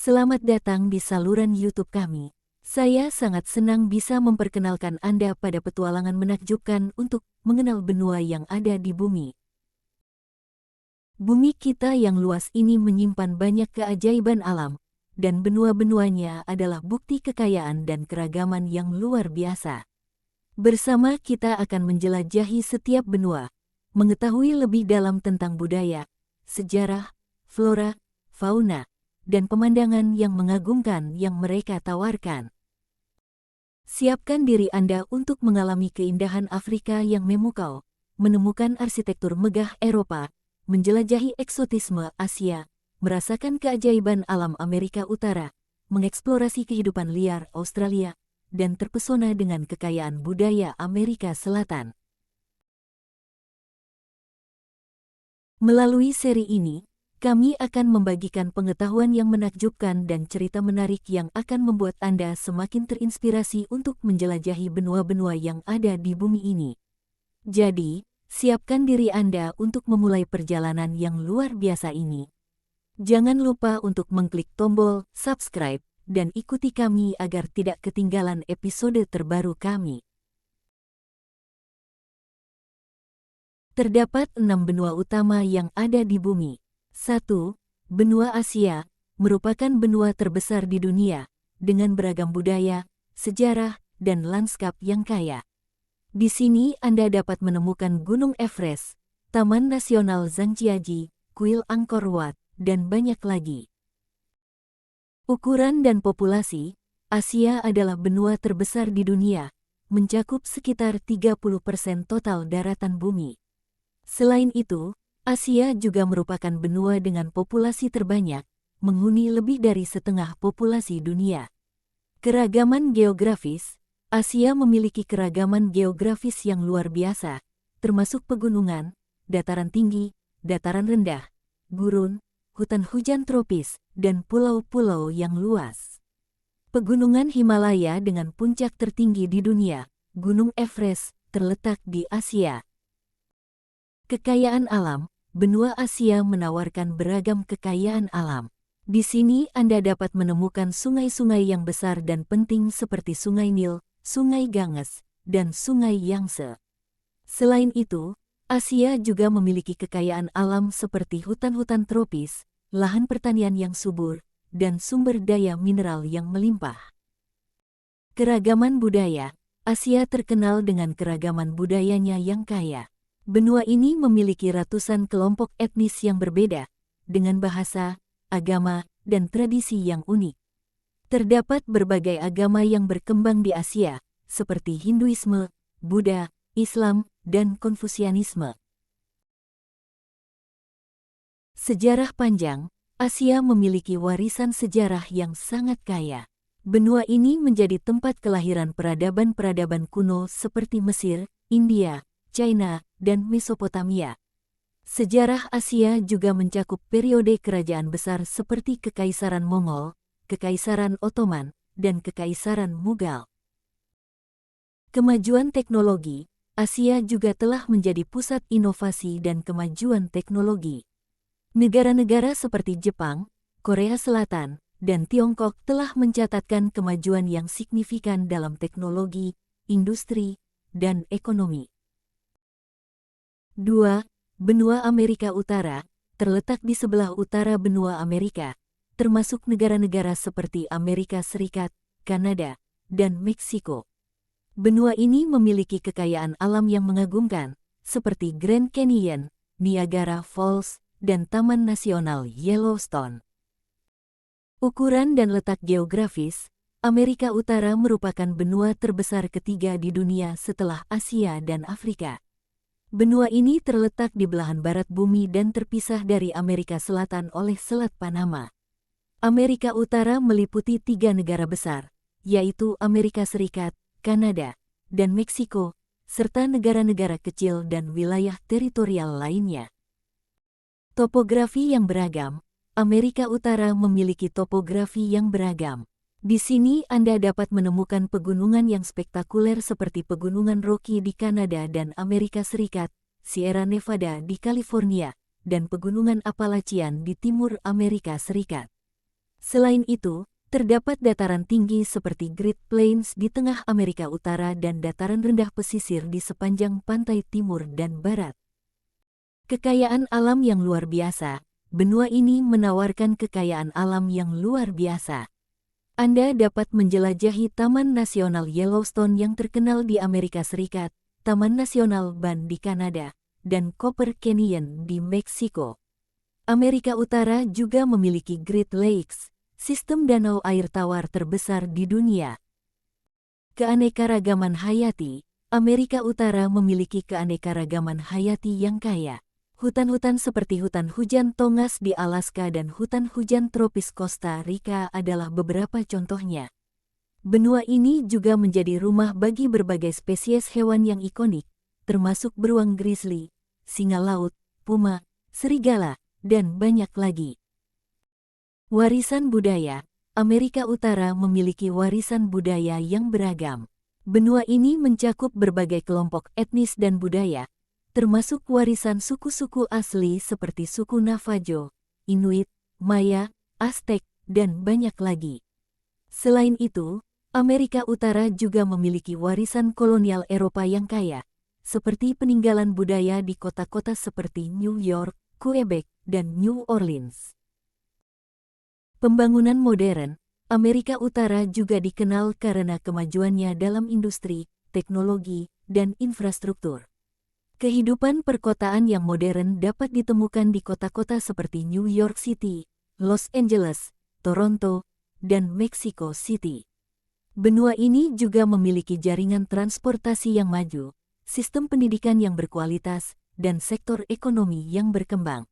Selamat datang di saluran YouTube kami. Saya sangat senang bisa memperkenalkan Anda pada petualangan menakjubkan untuk mengenal benua yang ada di bumi. Bumi kita yang luas ini menyimpan banyak keajaiban alam, dan benua-benuanya adalah bukti kekayaan dan keragaman yang luar biasa. Bersama kita akan menjelajahi setiap benua, mengetahui lebih dalam tentang budaya, sejarah, flora, fauna, dan pemandangan yang mengagumkan yang mereka tawarkan. Siapkan diri Anda untuk mengalami keindahan Afrika yang memukau, menemukan arsitektur megah Eropa, menjelajahi eksotisme Asia, merasakan keajaiban alam Amerika Utara, mengeksplorasi kehidupan liar Australia, dan terpesona dengan kekayaan budaya Amerika Selatan. Melalui seri ini, kami akan membagikan pengetahuan yang menakjubkan dan cerita menarik yang akan membuat Anda semakin terinspirasi untuk menjelajahi benua-benua yang ada di bumi ini. Jadi, siapkan diri Anda untuk memulai perjalanan yang luar biasa ini. Jangan lupa untuk mengklik tombol subscribe dan ikuti kami agar tidak ketinggalan episode terbaru kami. Terdapat 6 benua utama yang ada di bumi. 1. Benua Asia, merupakan benua terbesar di dunia, dengan beragam budaya, sejarah, dan lanskap yang kaya. Di sini Anda dapat menemukan Gunung Everest, Taman Nasional Zhangjiajie, Kuil Angkor Wat, dan banyak lagi. Ukuran dan populasi, Asia adalah benua terbesar di dunia, mencakup sekitar 30% total daratan bumi. Selain itu, Asia juga merupakan benua dengan populasi terbanyak, menghuni lebih dari setengah populasi dunia. Keragaman geografis, Asia memiliki keragaman geografis yang luar biasa, termasuk pegunungan, dataran tinggi, dataran rendah, gurun, hutan hujan tropis, dan pulau-pulau yang luas. Pegunungan Himalaya dengan puncak tertinggi di dunia, Gunung Everest, terletak di Asia. Kekayaan alam, benua Asia menawarkan beragam kekayaan alam. Di sini Anda dapat menemukan sungai-sungai yang besar dan penting seperti Sungai Nil, Sungai Ganges, dan Sungai Yangtze. Selain itu, Asia juga memiliki kekayaan alam seperti hutan-hutan tropis, lahan pertanian yang subur, dan sumber daya mineral yang melimpah. Keragaman budaya, Asia terkenal dengan keragaman budayanya yang kaya. Benua ini memiliki ratusan kelompok etnis yang berbeda, dengan bahasa, agama, dan tradisi yang unik. Terdapat berbagai agama yang berkembang di Asia, seperti Hinduisme, Buddha, Islam, dan Konfusianisme. Sejarah panjang, Asia memiliki warisan sejarah yang sangat kaya. Benua ini menjadi tempat kelahiran peradaban-peradaban kuno seperti Mesir, India, China, dan Mesopotamia. Sejarah Asia juga mencakup periode kerajaan besar seperti Kekaisaran Mongol, Kekaisaran Ottoman, dan Kekaisaran Mughal. Kemajuan teknologi, Asia juga telah menjadi pusat inovasi dan kemajuan teknologi. Negara-negara seperti Jepang, Korea Selatan, dan Tiongkok telah mencatatkan kemajuan yang signifikan dalam teknologi, industri, dan ekonomi. 2. Benua Amerika Utara, terletak di sebelah utara benua Amerika, termasuk negara-negara seperti Amerika Serikat, Kanada, dan Meksiko. Benua ini memiliki kekayaan alam yang mengagumkan, seperti Grand Canyon, Niagara Falls, dan Taman Nasional Yellowstone. Ukuran dan letak geografis, Amerika Utara merupakan benua terbesar ketiga di dunia setelah Asia dan Afrika. Benua ini terletak di belahan barat bumi dan terpisah dari Amerika Selatan oleh Selat Panama. Amerika Utara meliputi 3 negara besar, yaitu Amerika Serikat, Kanada, dan Meksiko, serta negara-negara kecil dan wilayah teritorial lainnya. Topografi yang beragam, Amerika Utara memiliki topografi yang beragam. Di sini Anda dapat menemukan pegunungan yang spektakuler seperti Pegunungan Rocky di Kanada dan Amerika Serikat, Sierra Nevada di California, dan Pegunungan Appalachian di timur Amerika Serikat. Selain itu, terdapat dataran tinggi seperti Great Plains di tengah Amerika Utara dan dataran rendah pesisir di sepanjang pantai timur dan barat. Kekayaan alam yang luar biasa, benua ini menawarkan kekayaan alam yang luar biasa. Anda dapat menjelajahi Taman Nasional Yellowstone yang terkenal di Amerika Serikat, Taman Nasional Banff di Kanada, dan Copper Canyon di Meksiko. Amerika Utara juga memiliki Great Lakes, sistem danau air tawar terbesar di dunia. Keanekaragaman hayati, Amerika Utara memiliki keanekaragaman hayati yang kaya. Hutan-hutan seperti hutan hujan Tongass di Alaska dan hutan hujan tropis Costa Rica adalah beberapa contohnya. Benua ini juga menjadi rumah bagi berbagai spesies hewan yang ikonik, termasuk beruang grizzly, singa laut, puma, serigala, dan banyak lagi. Warisan budaya, Amerika Utara memiliki warisan budaya yang beragam. Benua ini mencakup berbagai kelompok etnis dan budaya, termasuk warisan suku-suku asli seperti suku Navajo, Inuit, Maya, Aztec, dan banyak lagi. Selain itu, Amerika Utara juga memiliki warisan kolonial Eropa yang kaya, seperti peninggalan budaya di kota-kota seperti New York, Quebec, dan New Orleans. Pembangunan modern, Amerika Utara juga dikenal karena kemajuannya dalam industri, teknologi, dan infrastruktur. Kehidupan perkotaan yang modern dapat ditemukan di kota-kota seperti New York City, Los Angeles, Toronto, dan Mexico City. Benua ini juga memiliki jaringan transportasi yang maju, sistem pendidikan yang berkualitas, dan sektor ekonomi yang berkembang.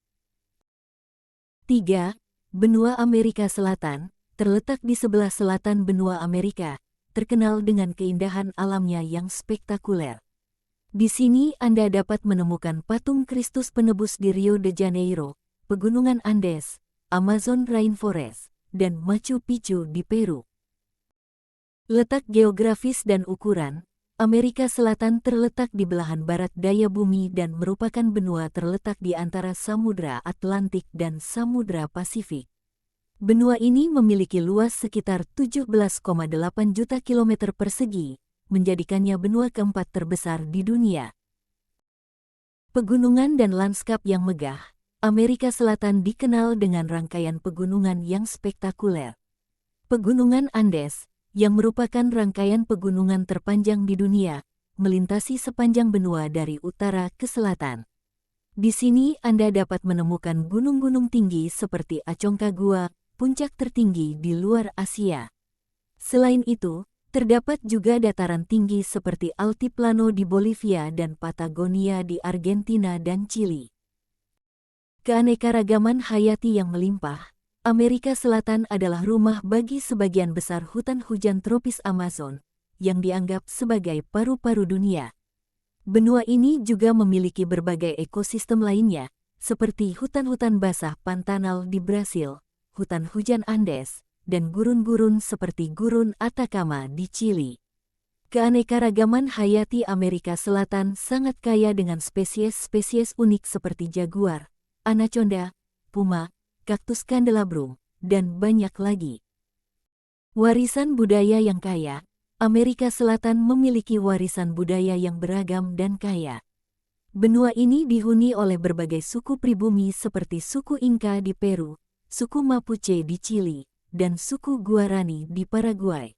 3. Benua Amerika Selatan, terletak di sebelah selatan benua Amerika, terkenal dengan keindahan alamnya yang spektakuler. Di sini Anda dapat menemukan patung Kristus Penebus di Rio de Janeiro, Pegunungan Andes, Amazon Rainforest, dan Machu Picchu di Peru. Letak geografis dan ukuran, Amerika Selatan terletak di belahan barat daya bumi dan merupakan benua terletak di antara Samudra Atlantik dan Samudra Pasifik. Benua ini memiliki luas sekitar 17,8 juta kilometer persegi, menjadikannya benua keempat terbesar di dunia. Pegunungan dan lanskap yang megah, Amerika Selatan dikenal dengan rangkaian pegunungan yang spektakuler. Pegunungan Andes, yang merupakan rangkaian pegunungan terpanjang di dunia, melintasi sepanjang benua dari utara ke selatan. Di sini Anda dapat menemukan gunung-gunung tinggi seperti Aconcagua, puncak tertinggi di luar Asia. Selain itu, terdapat juga dataran tinggi seperti Altiplano di Bolivia dan Patagonia di Argentina dan Chili. Keanekaragaman hayati yang melimpah, Amerika Selatan adalah rumah bagi sebagian besar hutan hujan tropis Amazon, yang dianggap sebagai paru-paru dunia. Benua ini juga memiliki berbagai ekosistem lainnya, seperti hutan-hutan basah Pantanal di Brasil, hutan hujan Andes, dan gurun-gurun seperti Gurun Atacama di Chili. Keanekaragaman hayati Amerika Selatan sangat kaya dengan spesies-spesies unik seperti jaguar, anaconda, puma, kaktus candelabrum, dan banyak lagi. Warisan budaya yang kaya, Amerika Selatan memiliki warisan budaya yang beragam dan kaya. Benua ini dihuni oleh berbagai suku pribumi seperti suku Inca di Peru, suku Mapuche di Chili, dan suku Guarani di Paraguay.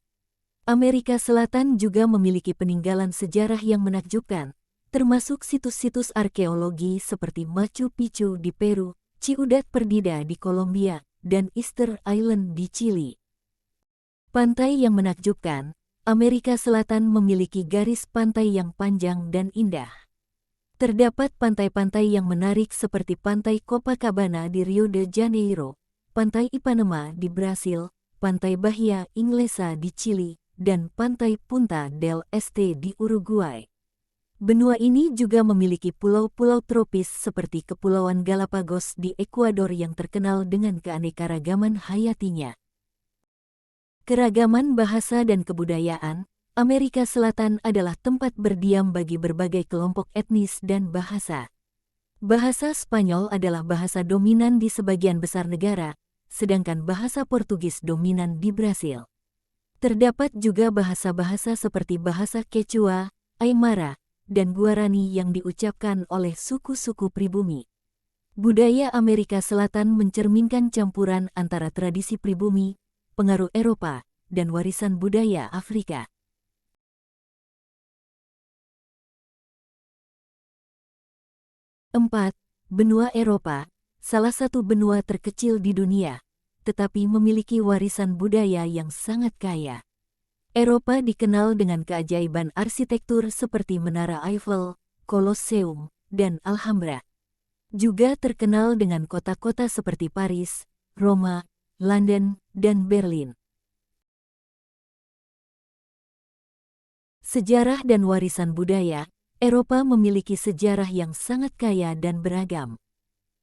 Amerika Selatan juga memiliki peninggalan sejarah yang menakjubkan, termasuk situs-situs arkeologi seperti Machu Picchu di Peru, Ciudad Perdida di Kolombia, dan Easter Island di Chili. Pantai yang menakjubkan, Amerika Selatan memiliki garis pantai yang panjang dan indah. Terdapat pantai-pantai yang menarik seperti Pantai Copacabana di Rio de Janeiro, Pantai Ipanema di Brasil, Pantai Bahia Inglesa di Chili, dan Pantai Punta del Este di Uruguay. Benua ini juga memiliki pulau-pulau tropis seperti Kepulauan Galapagos di Ekuador yang terkenal dengan keanekaragaman hayatinya. Keragaman bahasa dan kebudayaan, Amerika Selatan adalah tempat berdiam bagi berbagai kelompok etnis dan bahasa. Bahasa Spanyol adalah bahasa dominan di sebagian besar negara, sedangkan bahasa Portugis dominan di Brasil. Terdapat juga bahasa-bahasa seperti bahasa Quechua, Aymara, dan Guarani yang diucapkan oleh suku-suku pribumi. Budaya Amerika Selatan mencerminkan campuran antara tradisi pribumi, pengaruh Eropa, dan warisan budaya Afrika. 4. Benua Eropa, salah satu benua terkecil di dunia, tetapi memiliki warisan budaya yang sangat kaya. Eropa dikenal dengan keajaiban arsitektur seperti Menara Eiffel, Colosseum, dan Alhambra. Juga terkenal dengan kota-kota seperti Paris, Roma, London, dan Berlin. Sejarah dan warisan budaya, Eropa memiliki sejarah yang sangat kaya dan beragam.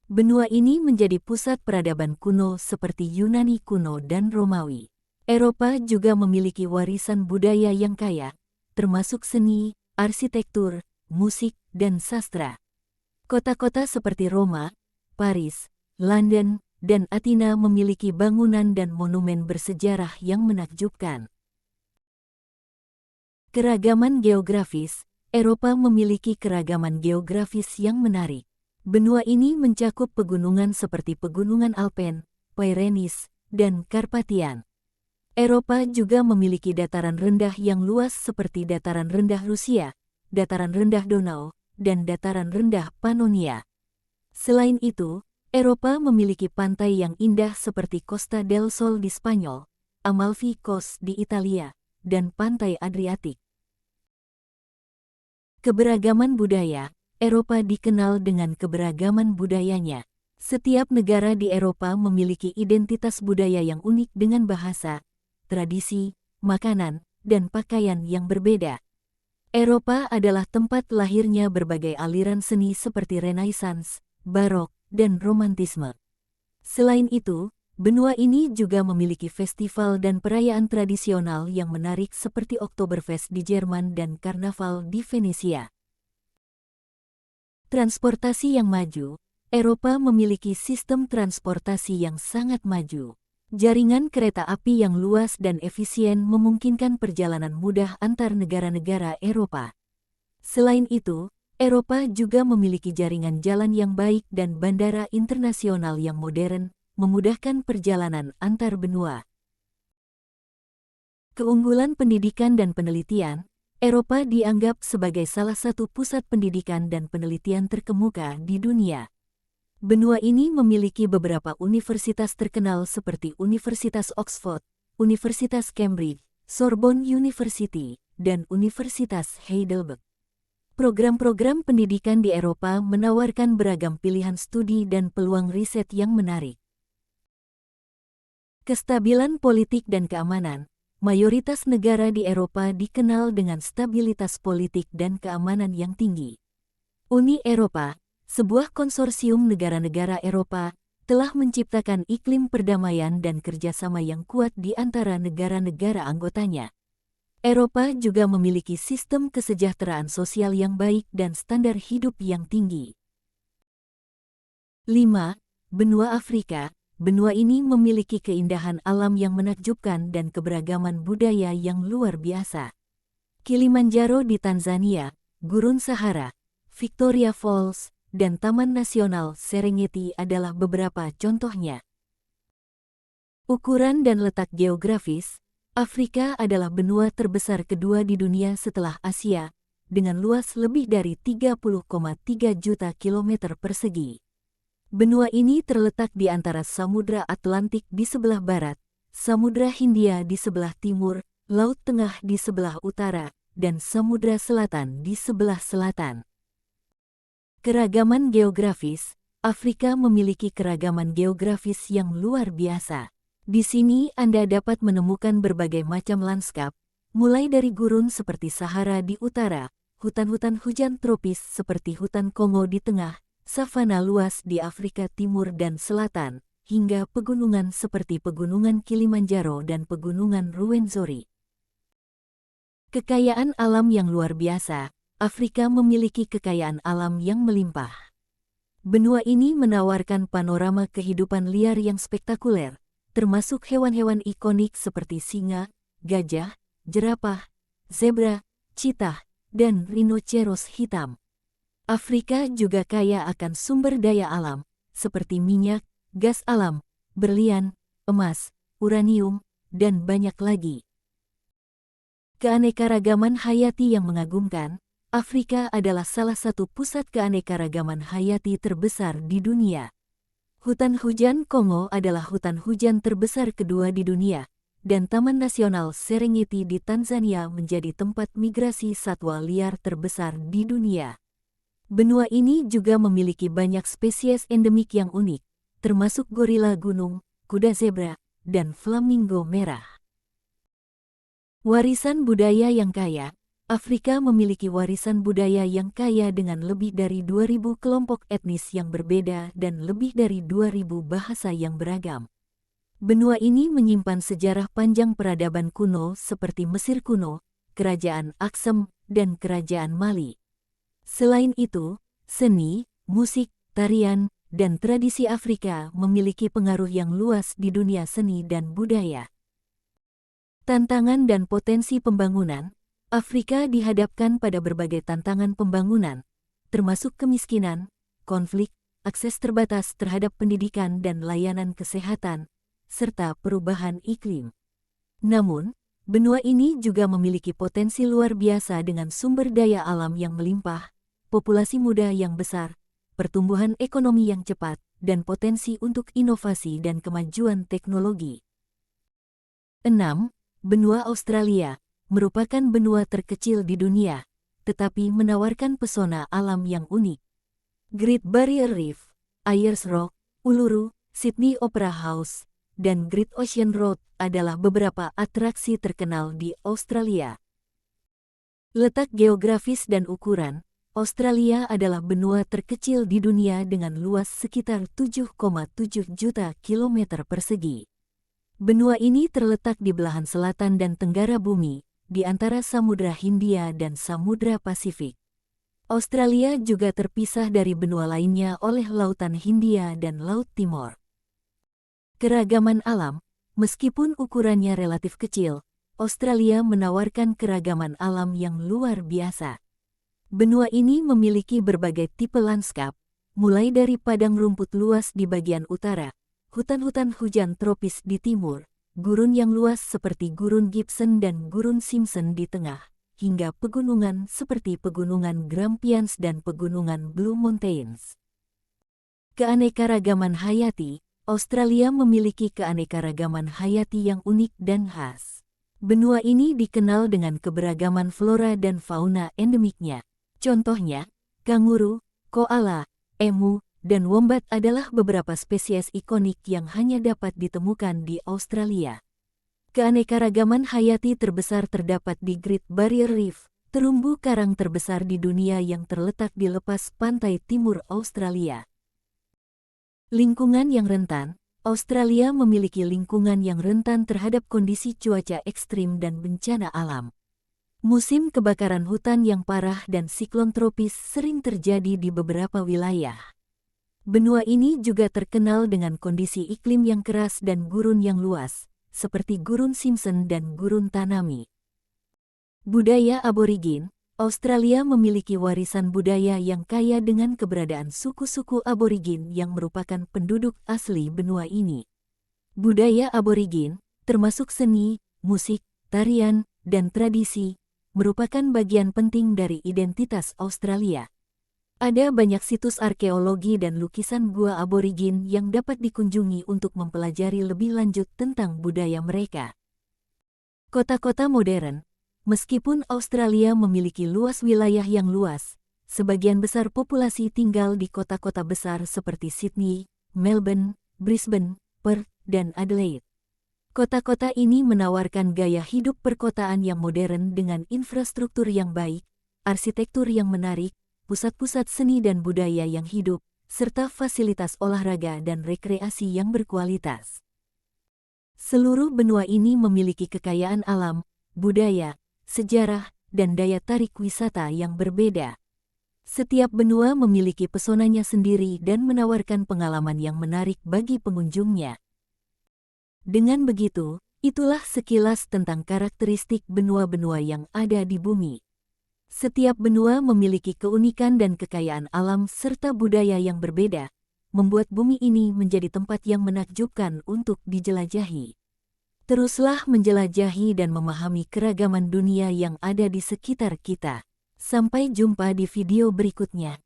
Benua ini menjadi pusat peradaban kuno seperti Yunani kuno dan Romawi. Eropa juga memiliki warisan budaya yang kaya, termasuk seni, arsitektur, musik, dan sastra. Kota-kota seperti Roma, Paris, London, dan Athena memiliki bangunan dan monumen bersejarah yang menakjubkan. Keragaman geografis, Eropa memiliki keragaman geografis yang menarik. Benua ini mencakup pegunungan seperti Pegunungan Alpen, Pyrenees, dan Karpatian. Eropa juga memiliki dataran rendah yang luas seperti dataran rendah Rusia, dataran rendah Donau, dan dataran rendah Pannonia. Selain itu, Eropa memiliki pantai yang indah seperti Costa del Sol di Spanyol, Amalfi Coast di Italia, dan Pantai Adriatik. Keberagaman budaya, Eropa dikenal dengan keberagaman budayanya. Setiap negara di Eropa memiliki identitas budaya yang unik dengan bahasa, tradisi, makanan, dan pakaian yang berbeda. Eropa adalah tempat lahirnya berbagai aliran seni seperti Renaissance, Barok, dan Romantisme. Selain itu, benua ini juga memiliki festival dan perayaan tradisional yang menarik seperti Oktoberfest di Jerman dan Karnaval di Venesia. Transportasi yang maju, Eropa memiliki sistem transportasi yang sangat maju. Jaringan kereta api yang luas dan efisien memungkinkan perjalanan mudah antar negara-negara Eropa. Selain itu, Eropa juga memiliki jaringan jalan yang baik dan bandara internasional yang modern, memudahkan perjalanan antar benua. Keunggulan pendidikan dan penelitian, Eropa dianggap sebagai salah satu pusat pendidikan dan penelitian terkemuka di dunia. Benua ini memiliki beberapa universitas terkenal seperti Universitas Oxford, Universitas Cambridge, Sorbonne University, dan Universitas Heidelberg. Program-program pendidikan di Eropa menawarkan beragam pilihan studi dan peluang riset yang menarik. Kestabilan politik dan keamanan. Mayoritas negara di Eropa dikenal dengan stabilitas politik dan keamanan yang tinggi. Uni Eropa, sebuah konsorsium negara-negara Eropa, telah menciptakan iklim perdamaian dan kerjasama yang kuat di antara negara-negara anggotanya. Eropa juga memiliki sistem kesejahteraan sosial yang baik dan standar hidup yang tinggi. 5. Benua Afrika. Benua ini memiliki keindahan alam yang menakjubkan dan keberagaman budaya yang luar biasa. Kilimanjaro di Tanzania, Gurun Sahara, Victoria Falls, dan Taman Nasional Serengeti adalah beberapa contohnya. Ukuran dan letak geografis, Afrika adalah benua terbesar kedua di dunia setelah Asia, dengan luas lebih dari 30,3 juta kilometer persegi. Benua ini terletak di antara Samudra Atlantik di sebelah barat, Samudra Hindia di sebelah timur, Laut Tengah di sebelah utara, dan Samudra Selatan di sebelah selatan. Keragaman geografis, Afrika memiliki keragaman geografis yang luar biasa. Di sini Anda dapat menemukan berbagai macam lanskap, mulai dari gurun seperti Sahara di utara, hutan-hutan hujan tropis seperti hutan Kongo di tengah, savana luas di Afrika Timur dan Selatan, hingga pegunungan seperti Pegunungan Kilimanjaro dan Pegunungan Ruwenzori. Kekayaan alam yang luar biasa, Afrika memiliki kekayaan alam yang melimpah. Benua ini menawarkan panorama kehidupan liar yang spektakuler, termasuk hewan-hewan ikonik seperti singa, gajah, jerapah, zebra, cheetah, dan rhinoceros hitam. Afrika juga kaya akan sumber daya alam, seperti minyak, gas alam, berlian, emas, uranium, dan banyak lagi. Keanekaragaman hayati yang mengagumkan, Afrika adalah salah satu pusat keanekaragaman hayati terbesar di dunia. Hutan hujan Kongo adalah hutan hujan terbesar kedua di dunia, dan Taman Nasional Serengeti di Tanzania menjadi tempat migrasi satwa liar terbesar di dunia. Benua ini juga memiliki banyak spesies endemik yang unik, termasuk gorila gunung, kuda zebra, dan flamingo merah. Warisan budaya yang kaya. Afrika memiliki warisan budaya yang kaya dengan lebih dari 2.000 kelompok etnis yang berbeda dan lebih dari 2.000 bahasa yang beragam. Benua ini menyimpan sejarah panjang peradaban kuno seperti Mesir kuno, Kerajaan Aksem, dan Kerajaan Mali. Selain itu, seni, musik, tarian, dan tradisi Afrika memiliki pengaruh yang luas di dunia seni dan budaya. Tantangan dan potensi pembangunan. Afrika dihadapkan pada berbagai tantangan pembangunan, termasuk kemiskinan, konflik, akses terbatas terhadap pendidikan dan layanan kesehatan, serta perubahan iklim. Namun, benua ini juga memiliki potensi luar biasa dengan sumber daya alam yang melimpah, populasi muda yang besar, pertumbuhan ekonomi yang cepat, dan potensi untuk inovasi dan kemajuan teknologi. 6. Benua Australia merupakan benua terkecil di dunia, tetapi menawarkan pesona alam yang unik. Great Barrier Reef, Ayers Rock, Uluru, Sydney Opera House, dan Great Ocean Road adalah beberapa atraksi terkenal di Australia. Letak geografis dan ukuran, Australia adalah benua terkecil di dunia dengan luas sekitar 7,7 juta kilometer persegi. Benua ini terletak di belahan selatan dan tenggara bumi, di antara Samudra Hindia dan Samudra Pasifik. Australia juga terpisah dari benua lainnya oleh Lautan Hindia dan Laut Timor. Keragaman alam, meskipun ukurannya relatif kecil, Australia menawarkan keragaman alam yang luar biasa. Benua ini memiliki berbagai tipe lanskap, mulai dari padang rumput luas di bagian utara, hutan-hutan hujan tropis di timur, gurun yang luas seperti Gurun Gibson dan Gurun Simpson di tengah, hingga pegunungan seperti Pegunungan Grampians dan Pegunungan Blue Mountains. Keanekaragaman hayati, Australia memiliki keanekaragaman hayati yang unik dan khas. Benua ini dikenal dengan keberagaman flora dan fauna endemiknya. Contohnya, kanguru, koala, emu, dan wombat adalah beberapa spesies ikonik yang hanya dapat ditemukan di Australia. Keanekaragaman hayati terbesar terdapat di Great Barrier Reef, terumbu karang terbesar di dunia yang terletak di lepas pantai timur Australia. Lingkungan yang rentan. Australia memiliki lingkungan yang rentan terhadap kondisi cuaca ekstrim dan bencana alam. Musim kebakaran hutan yang parah dan siklon tropis sering terjadi di beberapa wilayah. Benua ini juga terkenal dengan kondisi iklim yang keras dan gurun yang luas, seperti Gurun Simpson dan Gurun Tanami. Budaya aborigin. Australia memiliki warisan budaya yang kaya dengan keberadaan suku-suku aborigin yang merupakan penduduk asli benua ini. Budaya aborigin, termasuk seni, musik, tarian, dan tradisi, merupakan bagian penting dari identitas Australia. Ada banyak situs arkeologi dan lukisan gua aborigin yang dapat dikunjungi untuk mempelajari lebih lanjut tentang budaya mereka. Kota-kota modern. Meskipun Australia memiliki luas wilayah yang luas, sebagian besar populasi tinggal di kota-kota besar seperti Sydney, Melbourne, Brisbane, Perth, dan Adelaide. Kota-kota ini menawarkan gaya hidup perkotaan yang modern dengan infrastruktur yang baik, arsitektur yang menarik, pusat-pusat seni dan budaya yang hidup, serta fasilitas olahraga dan rekreasi yang berkualitas. Seluruh benua ini memiliki kekayaan alam, budaya, sejarah, dan daya tarik wisata yang berbeda. Setiap benua memiliki pesonanya sendiri dan menawarkan pengalaman yang menarik bagi pengunjungnya. Dengan begitu, itulah sekilas tentang karakteristik benua-benua yang ada di bumi. Setiap benua memiliki keunikan dan kekayaan alam serta budaya yang berbeda, membuat bumi ini menjadi tempat yang menakjubkan untuk dijelajahi. Teruslah menjelajahi dan memahami keragaman dunia yang ada di sekitar kita. Sampai jumpa di video berikutnya.